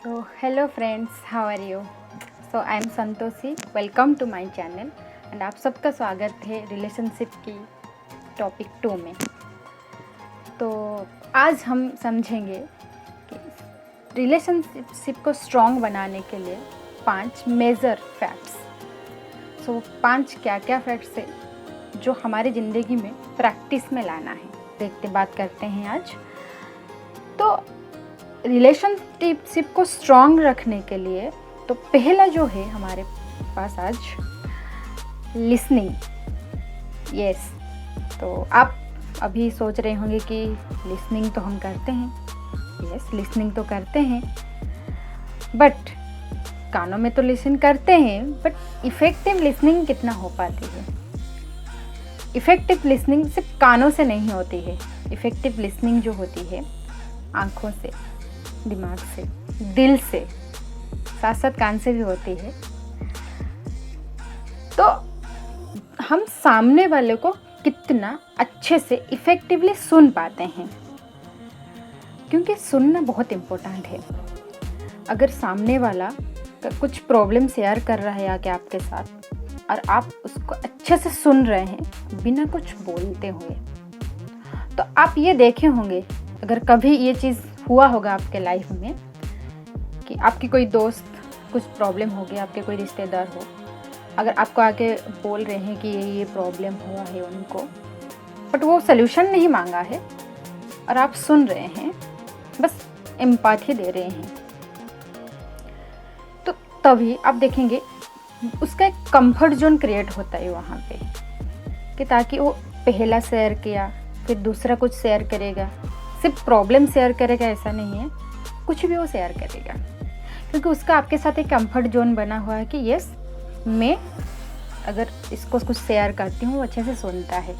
So hello friends, how are you? So I am Santoshi, welcome to my channel and आप सबका स्वागत है relationship की टॉपिक 2 में। तो आज हम समझेंगे कि रिलेशनशिप को स्ट्रॉन्ग बनाने के लिए 5 मेजर फैक्ट्स। सो 5 क्या क्या फैक्ट्स है जो हमारी ज़िंदगी में प्रैक्टिस में लाना है, बात करते हैं आज। तो रिलेशनशिप को स्ट्रॉन्ग रखने के लिए तो पहला जो है हमारे पास आज लिसनिंग। यस, तो आप अभी सोच रहे होंगे कि लिसनिंग तो हम करते हैं। यस, लिसनिंग तो करते हैं, बट कानों में तो लिसन करते हैं, बट इफ़ेक्टिव लिसनिंग कितना हो पाती है? इफ़ेक्टिव लिसनिंग सिर्फ कानों से नहीं होती है। इफ़ेक्टिव लिसनिंग जो होती है आँखों से, दिमाग से, दिल से, साथ साथ कान से भी होती है। तो हम सामने वाले को कितना अच्छे से इफ़ेक्टिवली सुन पाते हैं, क्योंकि सुनना बहुत इम्पोर्टेंट है। अगर सामने वाला कुछ प्रॉब्लम शेयर कर रहा है आके आपके साथ और आप उसको अच्छे से सुन रहे हैं बिना कुछ बोलते हुए, तो आप ये देखे होंगे, अगर कभी ये चीज़ हुआ होगा आपके लाइफ में कि आपकी कोई दोस्त कुछ प्रॉब्लम हो गया, आपके कोई रिश्तेदार हो, अगर आपको आके बोल रहे हैं कि ये प्रॉब्लम हुआ है उनको, बट वो सल्यूशन नहीं मांगा है और आप सुन रहे हैं, बस एम्पैथी दे रहे हैं, तो तभी आप देखेंगे उसका एक कंफर्ट जोन क्रिएट होता है वहाँ पे, कि ताकि वो पहला शेयर किया, फिर दूसरा कुछ शेयर करेगा। सिर्फ प्रॉब्लम शेयर करेगा ऐसा नहीं है, कुछ भी वो शेयर करेगा, क्योंकि उसका आपके साथ एक कंफर्ट जोन बना हुआ है कि यस, मैं अगर इसको कुछ शेयर करती हूँ वो अच्छे से सुनता है,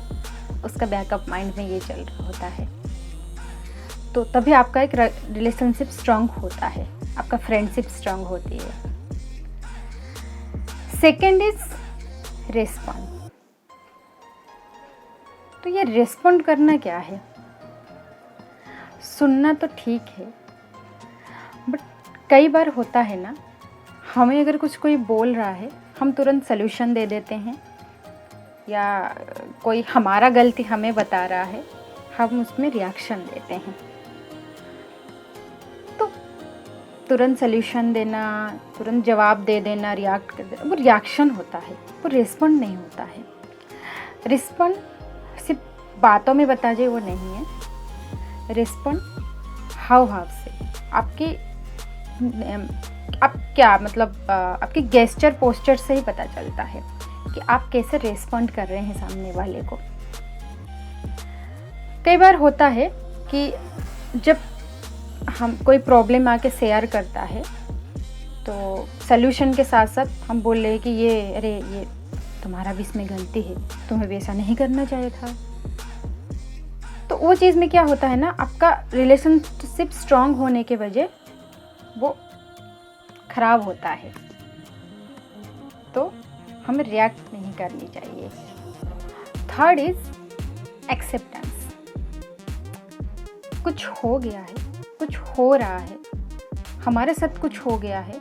उसका बैकअप माइंड में ये चल रहा होता है। तो तभी आपका एक रिलेशनशिप स्ट्रांग होता है, आपका फ्रेंडशिप स्ट्रांग होती है। Second is respond. तो ये रेस्पॉन्ड करना क्या है? सुनना तो ठीक है, बट कई बार होता है ना, हमें अगर कुछ कोई बोल रहा है हम तुरंत सल्यूशन दे देते हैं, या कोई हमारा गलती हमें बता रहा है हम उसमें रिएक्शन देते हैं। तो तुरंत सल्यूशन देना, तुरंत जवाब दे देना, रिएक्ट कर देना, वो रिएक्शन होता है, वो रिस्पॉन्ड नहीं होता है। रिस्पॉन्ड सिर्फ बातों में बता जाए वो नहीं है। रिस्पॉन्ड हाव भाव से, आप क्या मतलब आपके गेस्चर पोस्चर से ही पता चलता है कि आप कैसे रिस्पॉन्ड कर रहे हैं सामने वाले को। कई बार होता है कि जब हम कोई प्रॉब्लम आके शेयर करता है तो सल्यूशन के साथ साथ हम बोल रहे हैं कि ये तुम्हारा भी इसमें गलती है, तुम्हें भी ऐसा नहीं करना चाहिए था। तो वो चीज़ में क्या होता है ना, आपका रिलेशनशिप स्ट्रांग होने के वजह वो खराब होता है। तो हमें रिएक्ट नहीं करनी चाहिए। Third is acceptance. कुछ हो गया है, कुछ हो रहा है, हमारे साथ कुछ हो गया है,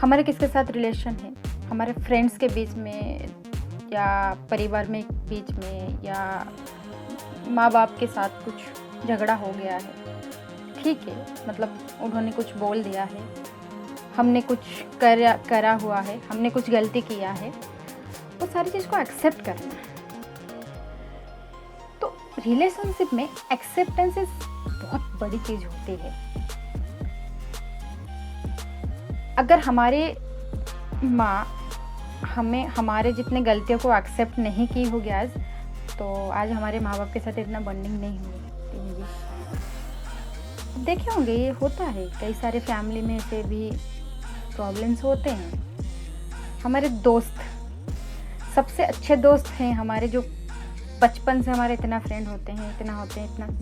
हमारे किसके साथ रिलेशन है, हमारे फ्रेंड्स के बीच में या परिवार में बीच में या माँ बाप के साथ कुछ झगड़ा हो गया है, ठीक है, मतलब उन्होंने कुछ बोल दिया है, हमने कुछ करा हुआ है, हमने कुछ गलती किया है, वो सारी चीज़ को एक्सेप्ट करना है। तो रिलेशनशिप में एक्सेप्टेंस बहुत बड़ी चीज़ होती है। अगर हमारे माँ हमें हमारे जितने गलतियों को एक्सेप्ट नहीं की होगी आज, तो आज हमारे माँ बाप के साथ इतना बॉन्डिंग नहीं होगी। देखे होंगे ये होता है, कई सारे फैमिली में ऐसे भी प्रॉब्लम्स होते हैं। हमारे दोस्त, सबसे अच्छे दोस्त हैं हमारे, जो बचपन से हमारे इतना फ्रेंड होते हैं, इतना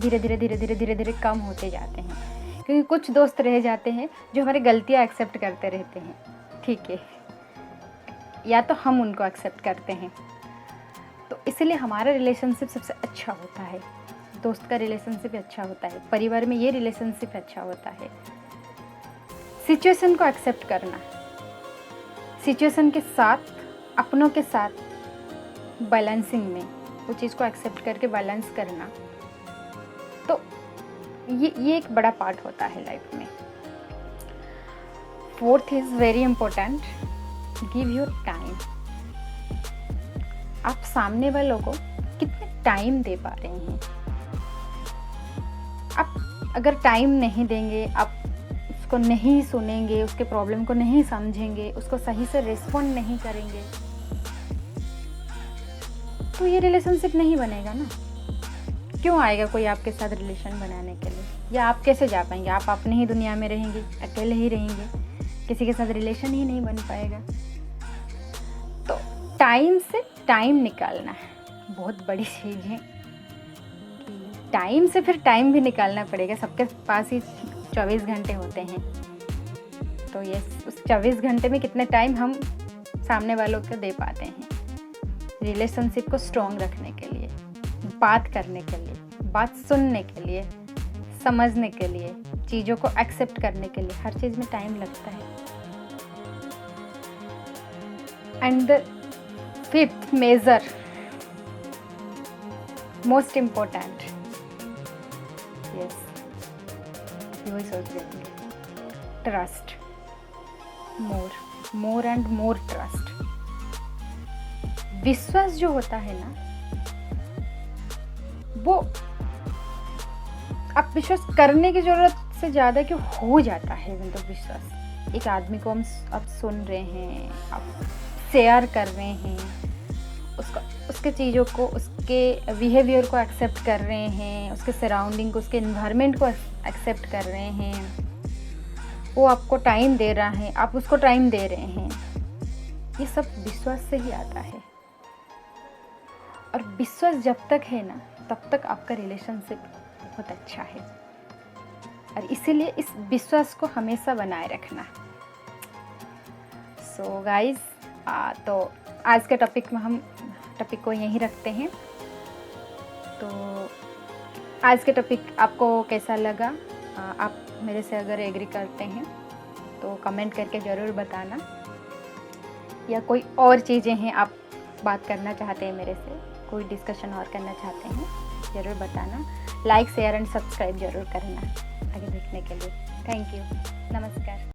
धीरे धीरे कम होते जाते हैं, क्योंकि कुछ दोस्त रह जाते हैं जो हमारी गलतियाँ एक्सेप्ट करते रहते हैं, ठीक है, या तो हम उनको एक्सेप्ट करते हैं। तो इसलिए हमारा रिलेशनशिप सबसे अच्छा होता है, दोस्त का रिलेशनशिप अच्छा होता है, परिवार में ये रिलेशनशिप अच्छा होता है। सिचुएशन को एक्सेप्ट करना, सिचुएशन के साथ, अपनों के साथ बैलेंसिंग में वो चीज़ को एक्सेप्ट करके बैलेंस करना, तो ये एक बड़ा पार्ट होता है लाइफ में। Fourth is very important, give your time. आप सामने वालों को कितने टाइम दे पा रहे हैं। आप अगर टाइम नहीं देंगे, आप उसको नहीं सुनेंगे, उसके प्रॉब्लम को नहीं समझेंगे, उसको सही से रिस्पॉन्ड नहीं करेंगे, तो ये रिलेशनशिप नहीं बनेगा ना। क्यों आएगा कोई आपके साथ रिलेशन बनाने के लिए? या आप कैसे जा पाएंगे? आप अपनी ही दुनिया में रहेंगे, अकेले ही रहेंगे, किसी के साथ रिलेशन ही नहीं बन पाएगा। तो टाइम से टाइम निकालना बहुत बड़ी चीज़ है। टाइम से फिर टाइम भी निकालना पड़ेगा। सबके पास ही 24 घंटे होते हैं, तो ये उस 24 घंटे में कितने टाइम हम सामने वालों को दे पाते हैं रिलेशनशिप को स्ट्रॉन्ग रखने के लिए, बात करने के लिए, बात सुनने के लिए, समझने के लिए, चीज़ों को एक्सेप्ट करने के लिए। हर चीज़ में टाइम लगता है। And the fifth major, most important, yes, वही सोच रहे होंगे, trust, more and more trust. विश्वास जो होता है ना, वो आप विश्वास करने की जरूरत से ज़्यादा क्यों हो जाता है। मतलब विश्वास, एक आदमी को हम अब सुन रहे हैं, आप शेयर कर रहे हैं, उसके चीज़ों को, उसके बिहेवियर को एक्सेप्ट कर रहे हैं, उसके सराउंडिंग को, उसके एनवायरनमेंट को एक्सेप्ट कर रहे हैं, वो आपको टाइम दे रहा है, आप उसको टाइम दे रहे हैं। ये सब विश्वास से ही आता है। और विश्वास जब तक है ना, तब तक आपका रिलेशनशिप बहुत अच्छा है। और इसीलिए इस विश्वास को हमेशा बनाए रखना। सो गाइस, तो आज के टॉपिक में हम टॉपिक को यहीं रखते हैं। तो आज के टॉपिक आपको कैसा लगा? आप मेरे से अगर एग्री करते हैं तो कमेंट करके ज़रूर बताना, या कोई और चीज़ें हैं आप बात करना चाहते हैं मेरे से, कोई डिस्कशन और करना चाहते हैं, ज़रूर बताना। लाइक, शेयर एंड सब्सक्राइब ज़रूर करना आगे देखने के लिए। थैंक यू, नमस्कार।